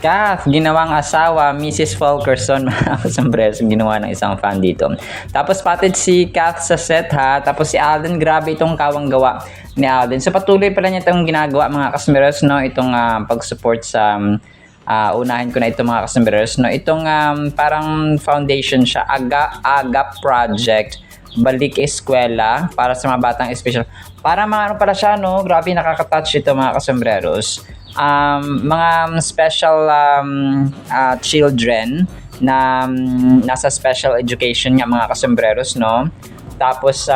Kath, ginawang asawa, Mrs. Fulkerson, mga kasombrero, ginawa ng isang fan dito. Tapos patid si Kath sa set ha, tapos si Alden, grabe itong kawang gawa ni Alden. So patuloy pala niya itong ginagawa mga kasombrero, no, itong pag-support sa unahin ko na ito mga kasombrero, no, itong parang foundation siya, Aga Project, Balik Eskwela para sa mga batang special. Para mga ano pala siya, no, grabe nakaka-touch ito mga kasombreros. Mga special children na nasa special education nga mga kasombreros, no. Tapos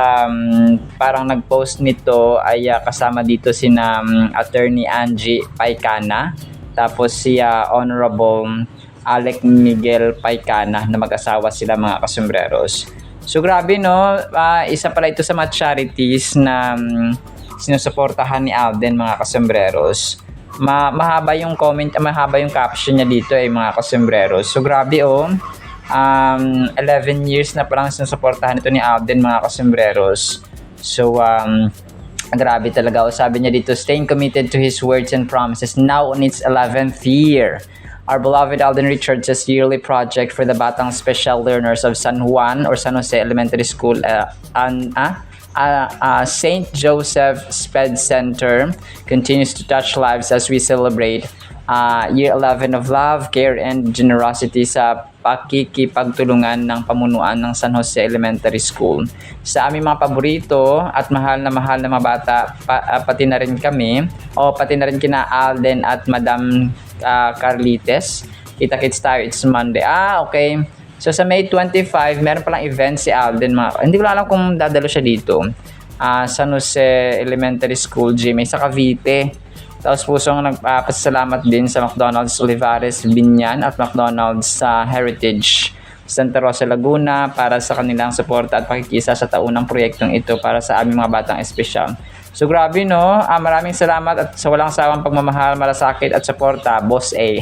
parang nag-post nito ay kasama dito sina Attorney Angie Paicana, tapos si Honorable Alec Miguel Paicana na mag-asawa sila mga kasombreros. So grabe no, isa pala ito sa mga charities na sinusuportahan ni Alden mga kasombreros. Mahaba yung comment, mahaba yung caption niya dito mga kasombreros. So grabe 11 years na parang sinusuportahan ito ni Alden mga kasombreros. So grabe talaga. Sabi niya dito, staying committed to his words and promises now on its 11th year. Our beloved Alden Richards' yearly project for the Batang Special Learners of San Juan or San Jose Elementary School St. Joseph Sped Center continues to touch lives as we celebrate Year 11 of Love, Care, and Generosity sa pakikipagtulungan ng pamunuan ng San Jose Elementary School. Sa aming mga paborito at mahal na mga bata, pati na rin kami, pati na rin kina Alden at Madam Carlites. Kita-kits tayo, it's Monday. Okay. So sa May 25, meron palang event si Alden. Hindi ko alam kung dadalo siya dito. San Jose Elementary School gym sa Cavite. Tapos pusong nagpapasalamat din sa McDonald's Olivares Binyan at McDonald's sa Heritage Santa Rosa Laguna para sa kanilang suporta at pakikisa sa taunang proyektong ito para sa aming mga batang espesyal. So grabe no, maraming salamat at sa walang sawang pagmamahal, malasakit at suporta, Boss A.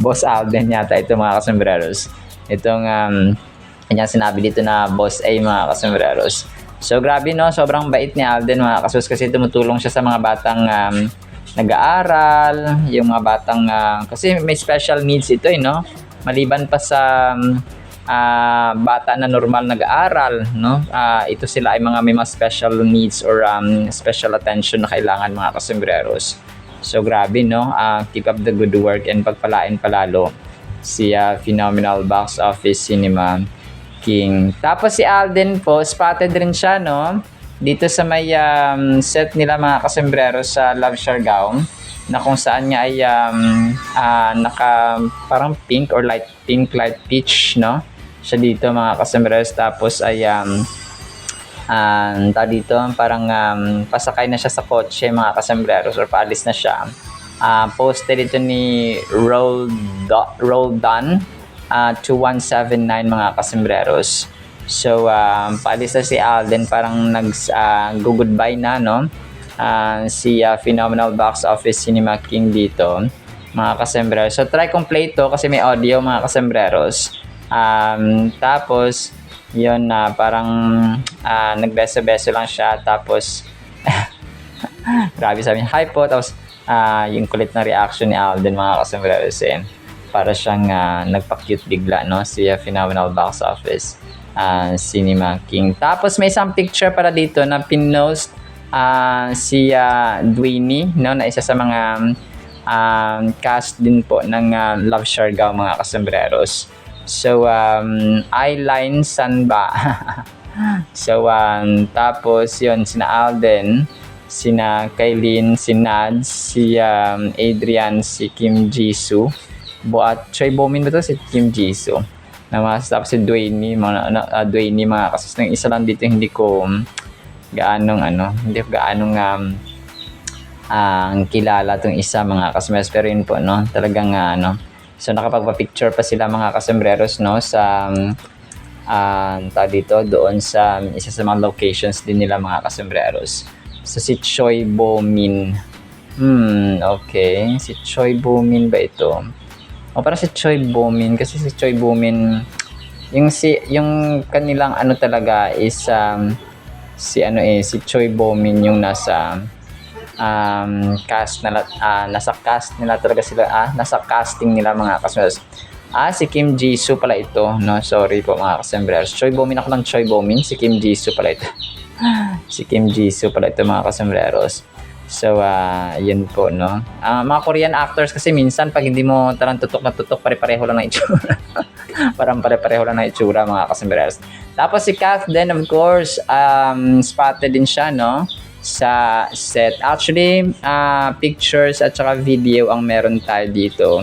Boss Alden yata ito mga kasombreros. Itong kanya sinabi dito na Boss A mga kasombreros. So grabe no, sobrang bait ni Alden mga kasus kasi tumutulong siya sa mga batang nag-aaral, yung mga batang kasi may special needs ito no. Maliban pa sa bata na normal nag-aaral, no? Ito sila ay may mga special needs or special attention na kailangan mga kasombreros. So grabe no, keep up the good work and pagpalain palalo si Phenomenal Box Office Cinema King. Tapos si Alden po, spotted rin siya no, dito sa may set nila mga kasombreros sa Love Siargao na kung saan nga ay naka parang pink or light pink, light peach no. Siya dito mga kasombreros, tapos ay dito parang pasakay na siya sa kotse mga kasombreros or paalis na siya. Posted ito ni Roldan 2179 mga kasombreros. So paalis na si Alden, parang nag-goodbye na no, si Phenomenal Box Office Cinema King dito mga kasombreros. So try complete to kasi may audio mga kasombreros. Tapos yun na parang nagbeso-beso lang siya, tapos grabe sabi niya hi po, tapos yung kulit na reaction ni Alden mga kasombreros para siyang nagpa-cute bigla no, si Phenomenal Box Office Cinema King. Tapos may isang picture para dito na pinost si Dwayne no, na isa sa mga cast din po ng Love Siargao mga kasombreros. So eyeline san ba? So tapos yun sina Alden, sina Kailin, si Nads, si Adrian, si Kim Jisoo, at Choi Bomin ba to, si Kim Jisoo. Tapos si Dwayne, Dwayne mga kasus ng isa lang dito hindi ko gaanong kilala tong isa mga kasmes, pero yun po no, talagang so nakapagpa-picture pa sila mga kasombreros no sa dito doon sa isa sa mga locations din nila mga kasombreros. So si Choi Bomin, okay, si Choi Bomin ba ito? Parang si Choi Bomin, kasi si Choi Bomin yung kanilang talaga is si Choi Bomin yung nasa nasa cast nila talaga sila, nasa casting nila mga kasembreros. Si Kim Jisoo pala ito, no? Sorry po mga kasembreros. Choi Bomin ako ng Choi Bomin, si Kim Jisoo pala ito. Si Kim Jisoo pala ito mga kasembreros. So, yun po, no? Mga Korean actors kasi minsan pag hindi mo tarang tutok na tutok, pare-pareho lang ng itsura. Parang pare-pareho lang ng itsura mga kasembreros. Tapos si Kath din, of course, spotted din siya, no? Sa set. Actually, pictures at saka video ang meron tayo dito.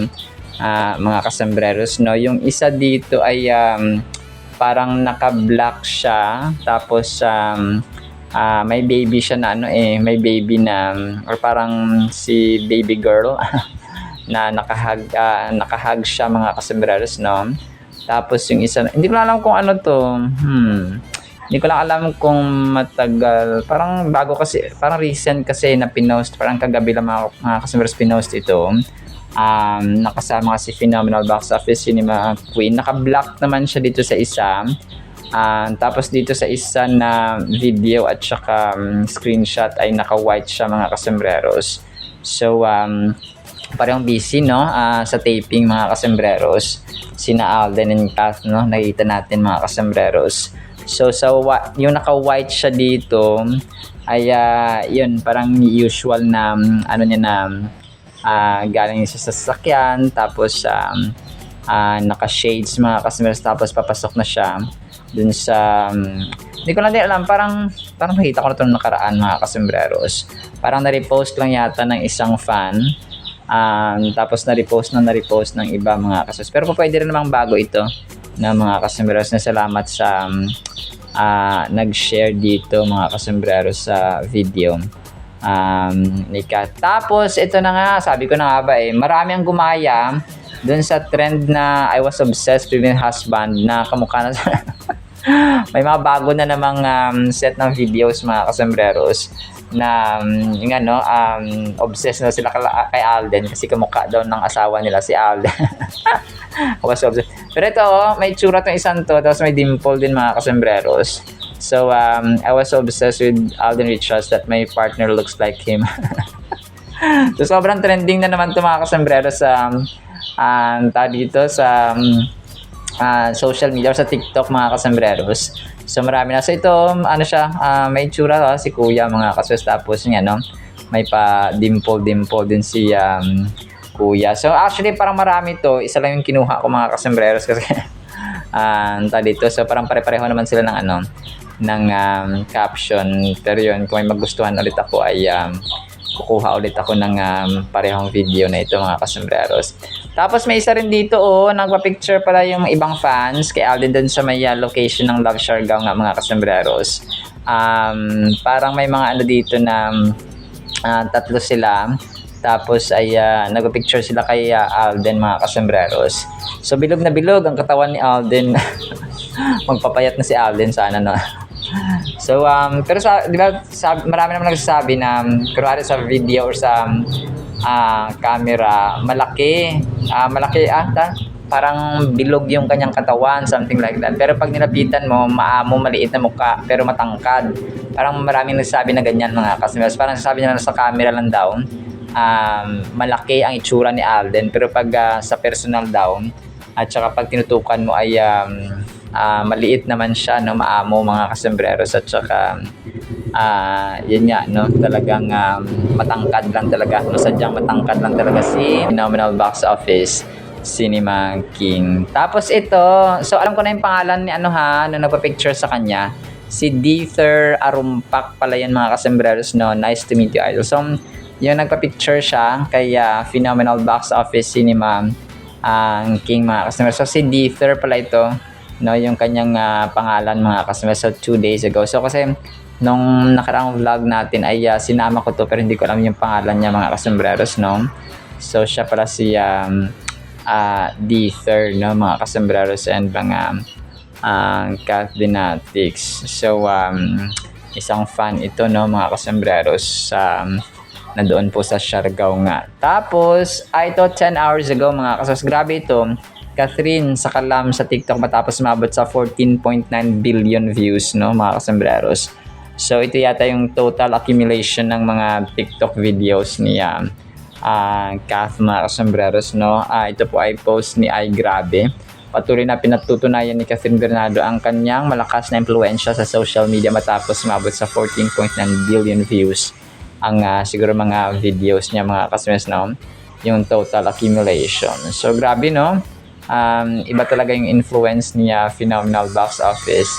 Mga kasembreros, no? Yung isa dito ay parang naka-black siya, tapos may baby siya na may baby na or parang si baby girl na nakahag siya mga kasembreros, no? Tapos yung isa, hindi ko lang alam kung ano to. Hindi ko lang alam kung matagal, parang bago kasi, parang recent kasi na pinost, parang kagabi lang mga kasembreros pinost ito. Nakasama si Phenomenal Box Office Cinema Queen. Naka-black naman siya dito sa isa. Tapos dito sa isa na video at saka screenshot ay naka-white siya mga kasembreros. So, parang busy, no? Sa taping mga kasembreros. Sina Alden and Kath, no? Nakita natin mga kasembreros. So, yung naka-white siya dito ay yun, parang usual na ano niya na galing sa sasakyan, tapos naka-shades mga kasembreros, tapos papasok na siya dun sa hindi ko lang din alam, parang nakita ko na ito nakaraan mga kasembreros. Parang na-repost lang yata ng isang fan, tapos na-repost ng iba mga kasembreros. Pero pwede rin namang bago ito na mga kasembreros, na salamat sa nag-share dito mga kasembreros sa video. Tapos ito na nga, sabi ko na nga ba marami ang gumaya dun sa trend na I was obsessed with my husband, na kamukha na may mga bago na namang set ng videos mga kasembreros na yung obsessed na sila kay Alden kasi kamukha daw ng asawa nila si Alden. I was obsessed. Pero ito, may tsura tong isang to, tapos may dimple din mga kasembreros. So, I was obsessed with Alden Richards that my partner looks like him. So, sobrang trending na naman ito mga kasembreros sa dito sa social media or sa TikTok mga kasembreros. So, marami na. So, ito, may tsura si kuya mga kasembreros. Tapos, may pa dimple din si kuya. So, actually, parang marami to. Isa lang yung kinuha ko mga kasembreros kasi dito. So, parang pare-pareho naman sila ng caption. Pero yun, kung may magustuhan ulit ako ay kukuha ulit ako ng parehong video na ito mga kasembreros. Tapos may isa rin dito nagpa-picture pala yung ibang fans kay Alden dun sa may location ng Love Siargao nga mga kasembreros. Parang may mga dito na tatlo sila. Tapos ay nagpa-picture sila kay Alden mga kasembreros. So bilog na bilog ang katawan ni Alden. Magpapayat na si Alden sana, no? So, pero di ba, marami naman nagsasabi na kunwari sa video or sa camera, malaki parang bilog yung kanyang katawan, something like that. Pero pag nilapitan mo, maliit na mukha, pero matangkad. Parang maraming nagsasabi na ganyan mga kasembreros. Parang sasabi nila sa camera lang daw, malaki ang itsura ni Alden, pero pag sa personal daw, at saka pag tinutukan mo ay maliit naman siya, no, maamo mga kasembreros, at saka yun nga, no, talagang matangkad lang talaga, no, sadyang matangkad lang talaga si Phenomenal Box Office Cinema King. Tapos ito, so alam ko na yung pangalan ni na nagpa-picture sa kanya, si Dieter Arumpak pala yan mga kasembreros, no. Nice to meet you, idol. So yung nagpa-picture siya kay Phenomenal Box Office Cinema King mga kasembreros. So si Dieter pala ito, no, yung kanyang pangalan mga kasembreros. So 2 days ago. So kasi nung nakaraang vlog natin ay sinama ko to, pero hindi ko alam yung pangalan niya mga kasembreros, no. So siya pala si Dieter, no, mga kasembreros, and mga Cathdynatics. So isang fan ito, no, mga kasembreros, na doon po sa Siargao nga. Tapos ito 10 hours ago mga kasembreros. Grabe ito, Catherine sa Kalam sa TikTok matapos mabot sa 14.9 billion views, no, mga kasembreros. So ito yata yung total accumulation ng mga TikTok videos niya. Kath mga kasombreros, no? Ito po ay post ni Ay Grabe. Patuloy na pinatutunayan ni Catherine Bernardo ang kanyang malakas na impluensya sa social media matapos umabot sa 14.9 billion views ang siguro mga videos niya mga kasombreros, no? Yung total accumulation. So grabe, no? Iba talaga yung influence niya, phenomenal box office,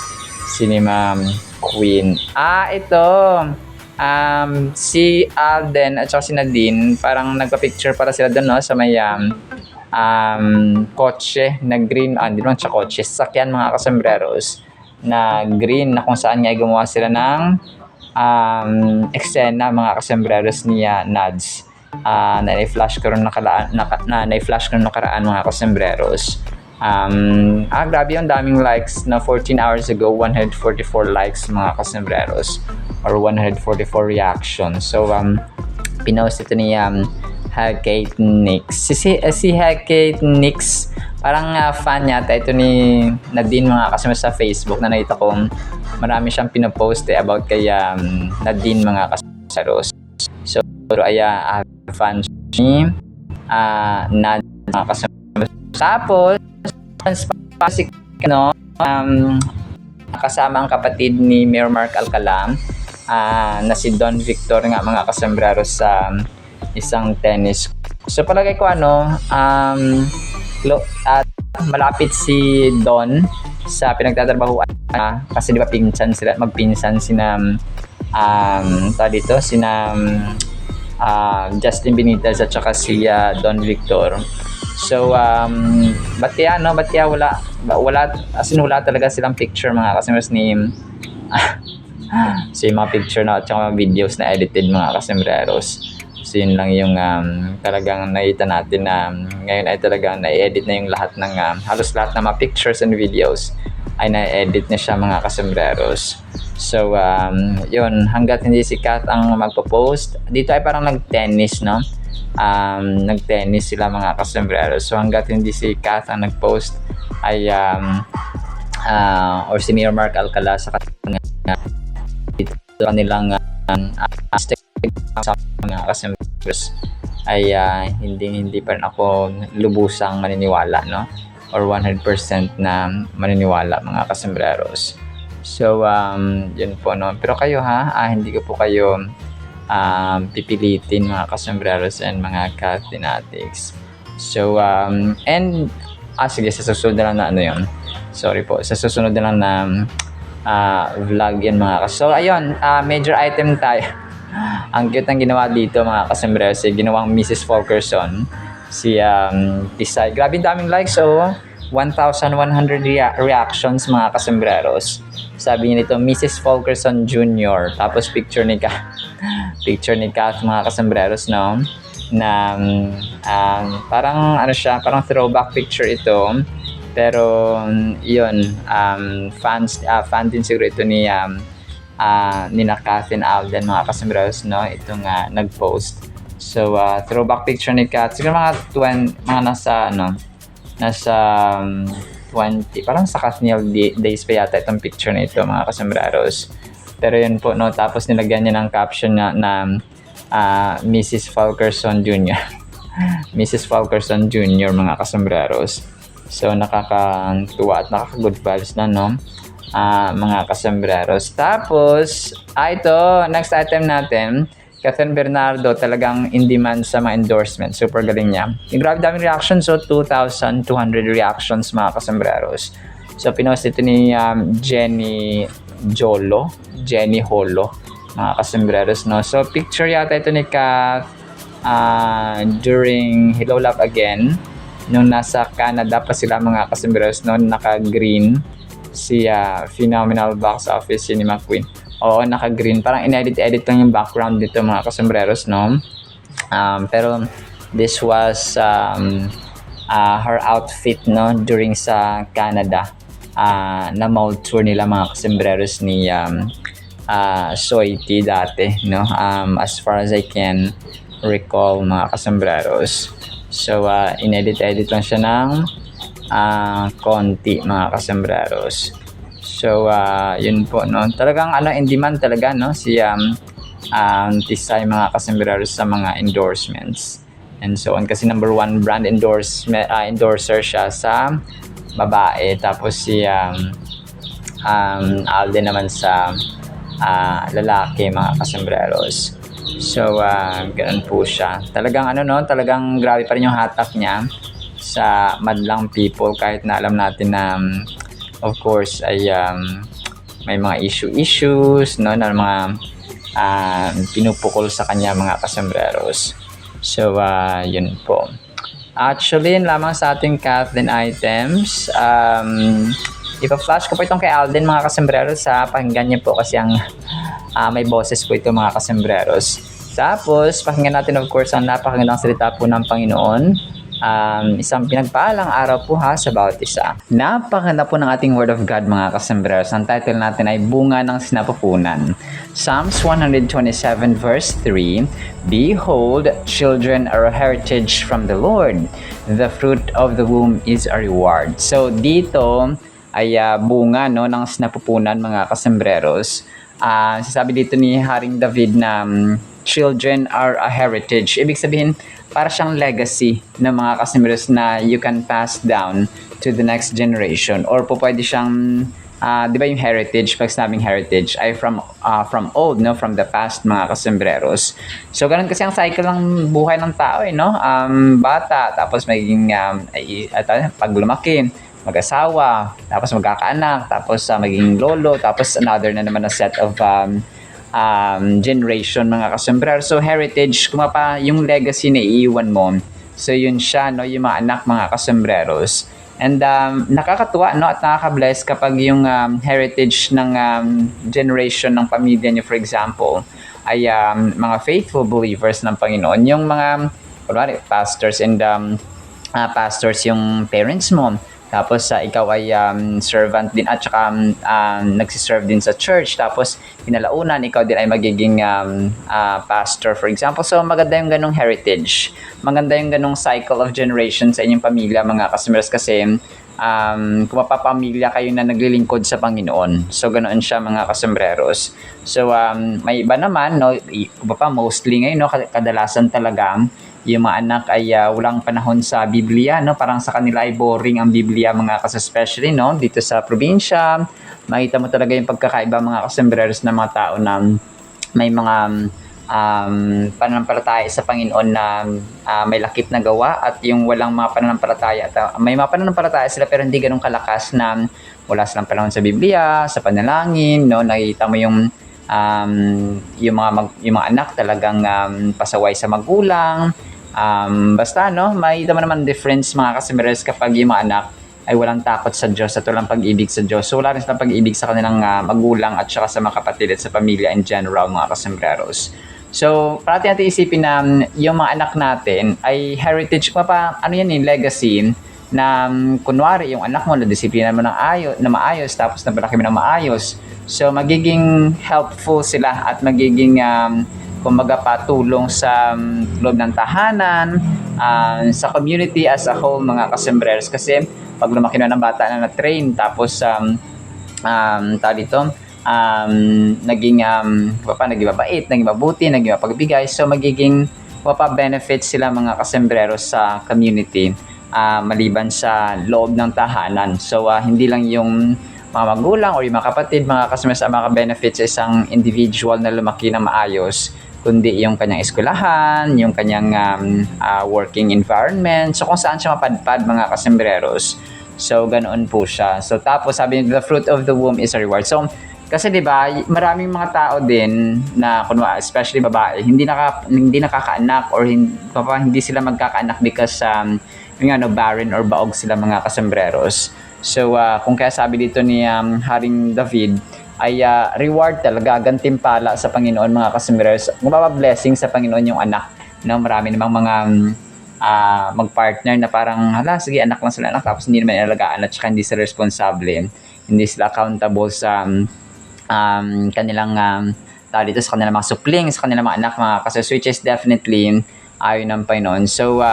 cinema queen. Ito. Si Alden at saka si Nadine, parang nagpa-picture para sila doon, no? Sa may kotse na green, hindi naman siya kotse, sasakyan mga kasombreros na green na kung saan nga gumawa sila ng eksena mga kasombreros niya Nads. Na-flash ko rin na-flash ko rin nakaraan mga kasombreros. Grabe yung daming likes na 14 hours ago, 144 likes mga kasombreros or 144 reactions. So, pinost ito ni Hecate Nix. Si Hecate Nix, parang fan yata ito ni Nadine mga kasombreros sa Facebook na nakita ko marami siyang pinopost about kay Nadine mga kasombreros. So, fan ni Nadine mga kasombreros. Tapos, kasama ang kapatid ni Mayor Mark Alcala na si Don Victor nga mga kasombreros sa isang tennis. So palagay ko malapit si Don sa pinagtatrabahuan kasi di ba magpinsan sina Justin Benitez at saka si Don Victor. So ba't kaya wala talaga silang picture mga kasombreros ni so yung mga picture na at saka mga videos na edited mga kasombreros. So yun lang yung talagang nakita natin na ngayon ay talagang na-edit na yung lahat ng halos lahat ng mga pictures and videos ay na-edit na siya mga kasombreros. So yun, hanggat hindi si Kath ang magpo-post, dito ay parang nag-tennis, no? Nag-tennis sila mga kasombreros. So hanggat hindi si Kath ang nag-post ay or si Mayor Mark Alcala sa kanilang sa mga kasombreros ay hindi pa rin ako lubusang maniniwala, no? Or 100% na maniniwala mga kasombreros. So yun po, no? Pero kayo hindi ko po kayo pipilitin mga kasombreros and mga Kath fanatics. So and sige, sa susunod na lang na yun. Sorry po, sa susunod na lang na vlog yan mga kasombreros. So ayun, major item tayo. Ang cute ang ginawa dito mga kasombreros, ginawang Mrs. Fulkerson si Tisay. Grabe daming likes, 1,100 reactions mga kasombreros. Sabi niya nito, Mrs. Fulkerson Jr. Tapos picture ni Kath mga kasombreros, no? Na parang parang throwback picture ito. Pero yun, fan din siguro ito ni Kath and Alden mga kasombreros, no? Ito nga nag-post. So throwback picture ni Kath, siguro mga nasa 20, parang sa Kathniel days pa yata itong picture na ito mga kasombreros. Pero yun po, no? Tapos nilagyan niya ng caption na Mrs. Fulkerson Jr. Mrs. Fulkerson Jr. mga kasombreros. So nakakatuwa at nakaka-good vibes na, no? Mga kasombreros. Tapos ito, next item natin, Catherine Bernardo talagang in demand sa mga endorsement. Super galing niya. Yung grabe daming reactions, 2,200 reactions mga kasombreros. So pinost ito ni Jenny Holo mga kasombreros, no? So picture yata ito ni Kath during Hello Love Again nung nasa Canada pa sila mga kasombreros, no? Naka-green si phenomenal box office cinema queen. Oo, naka-green. Parang in-edit lang yung background dito mga kasombreros, no? Pero this was her outfit, no? During sa Canada. Na mall tour nila mga kasombreros ni Soiti dati, no? As far as I can recall mga kasombreros. So, in-edit lang siya ng konti mga kasombreros. So, yun po, no? Talagang in demand talaga, no? Si Tisay mga kasombrero sa mga endorsements. And so on. Kasi number one brand endorser siya sa babae. Tapos si Alden naman sa lalaki mga kasombreros. So, ganun po siya. Talagang talagang grabe pa rin yung hatak niya sa madlang people kahit na alam natin na of course ay may mga issues no na mga pinupukol sa kanya mga kasombreros. So, yun po. Actually, yun lamang sa ating Kathleen items. Ipa-flash ko po itong kay Alden mga kasembreros sa pakinggan niyo po kasi ang may boses po ito mga kasembreros. Tapos, pakinggan natin of course ang napakagandang salita po ng Panginoon. Isang pinagpaalang araw po sa bawat isa. Napakaganda po ng ating Word of God mga kasembreros. Ang title natin ay Bunga ng Sinapupunan. Psalms 127 verse 3, Behold, children are a heritage from the Lord. The fruit of the womb is a reward. So dito ay bunga ng sinapupunan mga kasembreros. Sasabi dito ni Haring David na children are a heritage. Ibig sabihin, para siyang legacy ng mga kasembreros na you can pass down to the next generation. Or po pwede siyang, di ba yung heritage, pag sinabing heritage, ay from old, no? From the past mga kasembreros. So, ganun kasi ang cycle ng buhay ng tao, no? Bata, tapos magiging, pag lumaki, mag-asawa, tapos magkakaanak, tapos magiging lolo, tapos another na naman na set of generation mga kasombrero. So heritage, kung pa yung legacy na iiwan mo. So yun siya, no, yung mga anak mga kasombreros. And nakakatuwa, no, at nakaka-bless kapag yung heritage ng generation ng pamilya niyo, for example, ay mga faithful believers ng Panginoon. Yung mga pastors and pastors yung parents mo. Tapos ikaw ay servant din at saka nagsiserve din sa church. Tapos pinalaunan, ikaw din ay magiging pastor, for example. So maganda yung ganong heritage. Maganda yung ganong cycle of generation sa inyong pamilya, mga kasomers, kasi kung mapapamilya kayo na naglilingkod sa Panginoon. So ganoon siya mga kasombreros. So may iba naman, no, mostly ngayon, no, kadalasan talaga yung mga anak ay walang panahon sa Biblia, no? Parang sa kanila ay boring ang Biblia mga especially, no? Dito sa probinsya, makita mo talaga yung pagkakaiba mga kasombreros ng mga tao na may mga pananampalataya sa Panginoon na may lakip na gawa, at yung walang mga pananampalataya. May mga pananampalataya sila pero hindi ganun kalakas na wala silang panahon sa Biblia, sa panalangin, no? Nakita mo yung mga anak talagang pasaway sa magulang. Basta, no, makita mo naman difference mga kasombreros kapag yung mga anak ay walang takot sa Diyos at walang pag-ibig sa Diyos. So wala rin silang pag-ibig sa kanilang magulang at saka sa mga kapatid at sa pamilya in general mga kasombreros. So parati natin isipin na yung mga anak natin ay heritage pa, legacy na kunwari yung anak mo na disiplina mo na maayos, tapos napalaki mo ng maayos. So magiging helpful sila at magiging kumbaga patulong sa loob ng tahanan, sa community as a whole mga kasombreros. Kasi pag lumaki na ng bata na na-train, tapos naging mabait, naging mabuti, naging mapagbigay, so magiging benefit sila mga kasombreros sa community, maliban sa loob ng tahanan. So hindi lang yung mga magulang o yung mga kapatid, mga kasombreros ang maka-benefit sa isang individual na lumaki na maayos, kundi yung kanyang eskwelahan, yung kanyang working environment, so kung saan siya mapadpad mga kasombreros. So ganoon po siya. So tapos sabi niya, the fruit of the womb is a reward. So kasi 'di ba, maraming mga tao din na especially babae, hindi nakakaanak or hindi sila magkakaanak because barren or baog sila mga kasombreros. So kung kaya sabi dito ni Haring David ay reward talaga, gantimpala sa Panginoon mga kasombreros. Blessing sa Panginoon yung anak, no? Marami namang mga magpartner na parang sige, anak lang sila anak, tapos hindi naman inalagaan at saka hindi sila responsable, hindi sila accountable sa kanilang dito sa kanilang mga supling, sa kanilang mga anak mga kasombreros, which is definitely ayaw ng Panginoon. So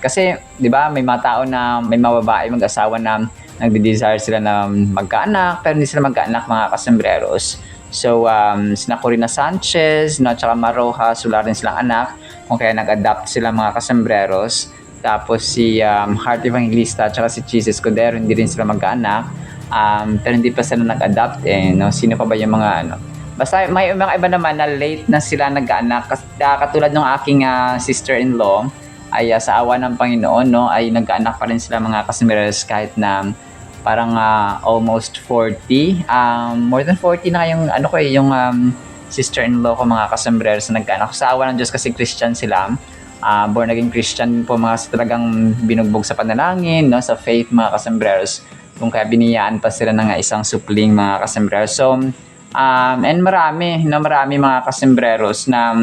kasi 'di ba, may mga tao na may mga babae mag-asawa na nagde-desire sila na magkaanak, pero hindi sila magkaanak mga kasembreros. So, sina Corina Sanchez, no, tsaka Marojas, wala rin silang anak, kung kaya nag-adapt sila mga kasembreros. Tapos si Heart Evangelista tsaka si Chis Escudero, hindi rin sila magkaanak, pero hindi pa sila nag-adapt no? Sino pa ba yung mga ano? Basta may mga iba naman na late na sila nag-anak, katulad ng aking sister-in-law, ay sa awa ng Panginoon, no, ay nagkaanak pa rin sila mga kasembreros kahit na parang almost 40. More than 40 na yung ano ko yung sister-in-law ko mga kasembreros na nagkaanak. Sa awa ng Diyos kasi Christian sila. Born again Christian po mga talagang binugbog sa panalangin, no, sa faith mga kasembreros. Kung kaya biniyaan pa sila ng isang supling mga kasembreros. So, and marami mga kasembreros na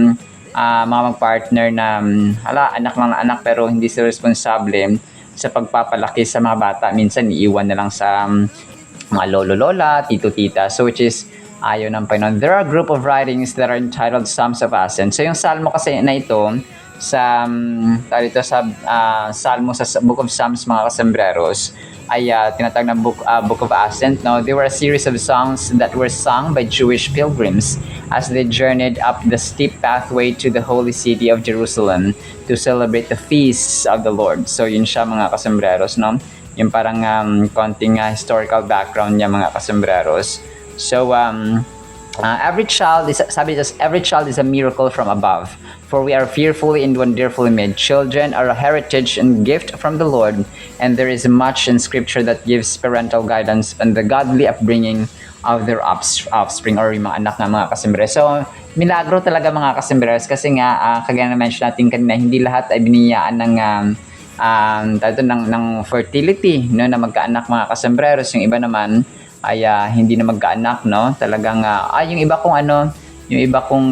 mga mag-partner na anak lang na anak pero hindi sila responsable sa pagpapalaki sa mga bata. Minsan iiwan na lang sa mga lolo-lola, tito-tita. So which is ayaw ng Panginoon. There are a group of writings that are entitled Psalms of Ascent. So yung salmo kasi na ito sa salmo sa Book of Psalms mga kasembreros ay tinatawag ng Book of Ascent. No, they were a series of songs that were sung by Jewish pilgrims as they journeyed up the steep pathway to the holy city of Jerusalem to celebrate the feasts of the Lord. So yun siya mga kasembreros, no? Yung parang konting historical background niya mga kasembreros. So every child is a miracle from above. For we are fearfully and wonderfully made. Children are a heritage and gift from the Lord, and there is much in Scripture that gives parental guidance on the godly upbringing of their offspring or yung mga anak ng mga kasembreros. So, milagro talaga mga kasembreros kasi nga, kagaya na mention natin kanina, hindi lahat ay biniyaan ng fertility, no, na magkaanak mga kasembreros. Yung iba naman ay hindi na magkaanak, no? Talagang, yung iba kong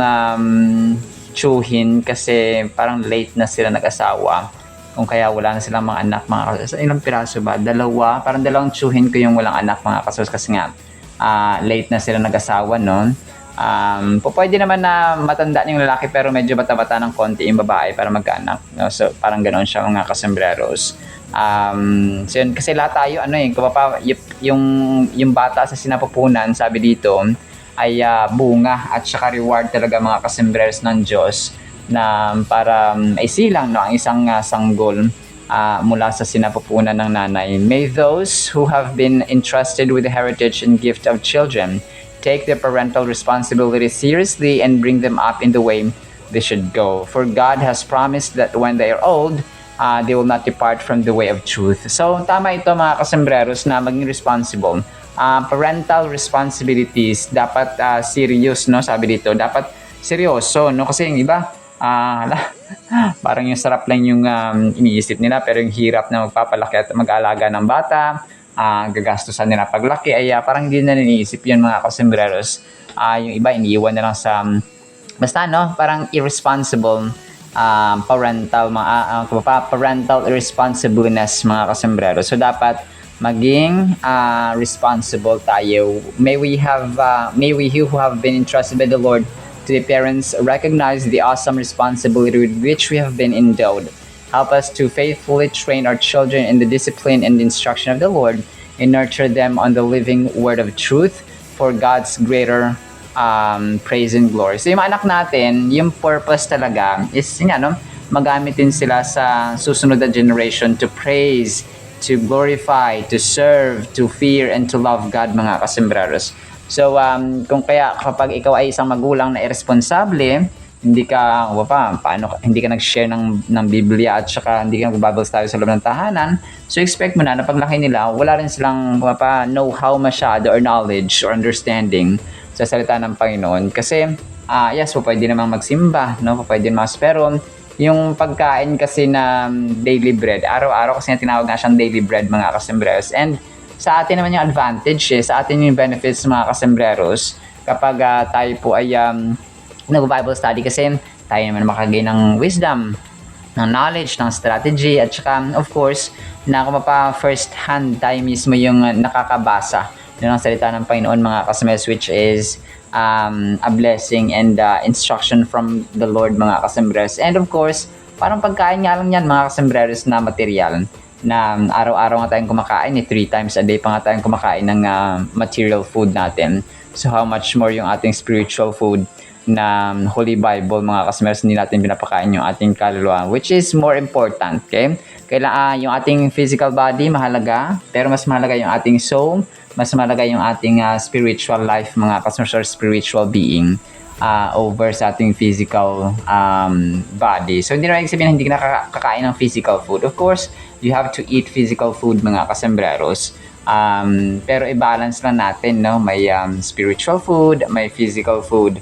tsuhin kasi parang late na sila nag-asawa. Kung kaya wala na silang mga anak, ilang piraso ba? Parang dalawang tsuhin ko yung walang anak mga kasos kasi nga late na sila nag-asawa, no? Pwede naman na matanda yung lalaki pero medyo bata-bata ng konti yung babae para magkaanak, no? So parang ganoon siya mga kasembreros. So yun, kasi lahat tayo yung bata sa sinapupunan, sabi dito, ay bunga at saka reward talaga mga kasembreros ng Diyos na para isilang, no, ang isang sanggol mula sa sinapupunan ng nanay. May those who have been entrusted with the heritage and gift of children take their parental responsibility seriously and bring them up in the way they should go. For God has promised that when they are old, they will not depart from the way of truth. So tama ito mga kasembreros na maging responsible. Parental responsibilities dapat serious, no, sabi dito, dapat seryoso, no, kasi yung iba parang yung sarap lang yung iniisip nila pero yung hirap na magpapalaki at mag-alaga ng bata, gagastusan nila paglaki ay parang hindi na iniisip yun mga kasembreros. Yung iba iniiwan na lang sa basta, no, parang irresponsible parental irresponsibleness mga kasembreros. So dapat maging responsible tayo. May we who have been entrusted by the Lord to the parents recognize the awesome responsibility with which we have been endowed. Help us to faithfully train our children in the discipline and instruction of the Lord and nurture them on the living word of truth for God's greater praise and glory. So yung mga anak natin, yung purpose talaga is magamit din sila sa susunod na generation to praise, to glorify, to serve, to fear, and to love God mga kasembreros. So kung kaya kapag ikaw ay isang magulang na irresponsable, hindi ka nag-share ng Biblia at saka hindi ka nag-Bible study sa loob ng tahanan, so expect mo na paglaki nila, wala rin silang know-how masyado or knowledge or understanding sa salita ng Panginoon. Kasi yes, pwede namang magsimba, no? Pwede namang, pero yung pagkain kasi na daily bread, araw-araw kasi tinawag na siyang daily bread mga kasembreros. And sa atin naman yung advantage, sa atin yung benefits mga kasembreros kapag tayo po ay nag-Bible study kasi tayo naman makagain ng wisdom, ng knowledge, ng strategy, at saka of course na kung first hand tayo mismo yung nakakabasa ng salita ng Panginoon mga kasembreros, which is a blessing and instruction from the Lord mga kasembreros. And of course, parang pagkain nga lang yan mga kasembreros na material na araw-araw nga tayong kumakain, 3 times a day pa nga tayong kumakain ng material food natin. So how much more yung ating spiritual food na Holy Bible, mga kasmers, hindi natin pinapakain yung ating kaluluwa, which is more important, okay? Kailangan yung ating physical body mahalaga, pero mas mahalaga yung ating soul, mas mahalaga yung ating spiritual life, mga kasmers, or spiritual being over sa ating physical body. So hindi na sabihin na hindi ka nakakain ng physical food. Of course, you have to eat physical food, mga kasembreros. Pero i-balance lang natin, no? May spiritual food, may physical food,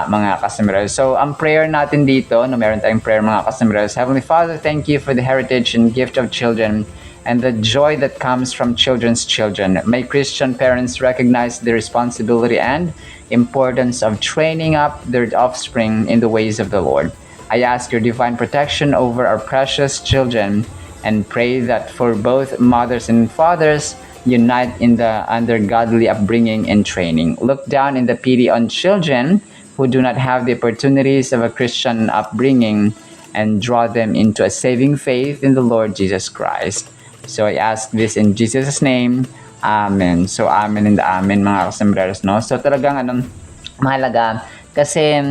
mga kasembreros. So ang prayer natin dito, no, meron tayong prayer, mga kasembreros. Heavenly Father, thank you for the heritage and gift of children and the joy that comes from children's children. May Christian parents recognize the responsibility and importance of training up their offspring in the ways of the Lord. I ask your divine protection over our precious children and pray that for both mothers and fathers, unite under godly upbringing and training. Look down in the pity on children who do not have the opportunities of a Christian upbringing and draw them into a saving faith in the Lord Jesus Christ. So I ask this in Jesus' name. Amen. So amen and amen, mga kasembreros, no? So talagang mahalaga kasi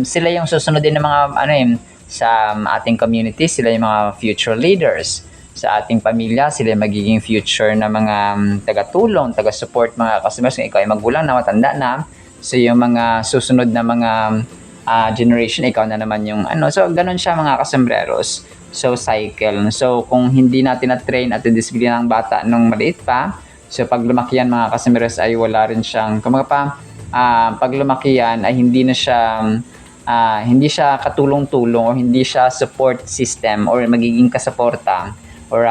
sila yung susunodin ng mga sa ating community, sila yung mga future leaders. Sa ating pamilya, sila yung magiging future na mga taga-tulong, taga-support, mga kasembreros. Kung ikaw ay magulang na, matanda na, so yung mga susunod na mga generation, ikaw na naman yung so ganun siya, mga kasembreros. So cycle. So kung hindi natin na-train at disiplina ng bata nung maliit pa, so pag lumaki yan, mga kasembreros, ay wala rin siyang pag lumaki yan ay hindi siya katulong-tulong o hindi siya support system or magiging kasuporta or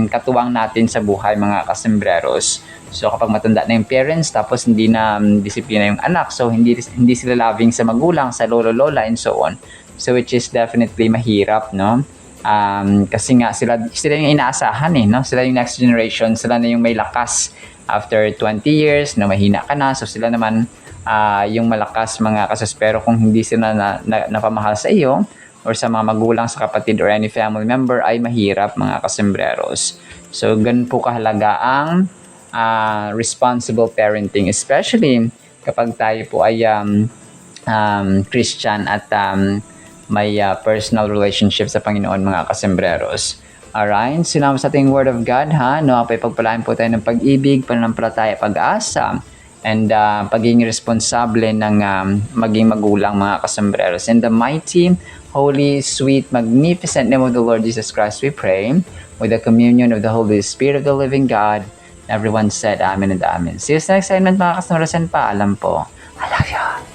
katuwang natin sa buhay, mga kasembreros. So kapag matanda na yung parents tapos hindi na disiplina yung anak, so hindi sila loving sa magulang, sa lolo-lola and so on. So which is definitely mahirap, no? Kasi nga sila yung inaasahan, no? Sila yung next generation, sila na yung may lakas after 20 years na mahina ka na, so sila naman yung malakas, mga kasos. Pero kung hindi sila napamahal sa iyo or sa mga magulang, sa kapatid or any family member, ay mahirap, mga kasembreros. So ganun po kahalaga ang responsible parenting, especially kapag tayo po ay Christian at may personal relationship sa Panginoon, mga kasembreros. Alright, sinama sa ating Word of God, no? Pagpalain po tayo ng pag-ibig, pananampalataya, pag-asa, and pagiging responsable ng maging magulang, mga kasembreros. In the mighty, holy, sweet, magnificent name of the Lord Jesus Christ, we pray, with the communion of the Holy Spirit of the living God. Everyone said amen and amen. See you sa next segment, mga kasembreros, and paalam po. I love you.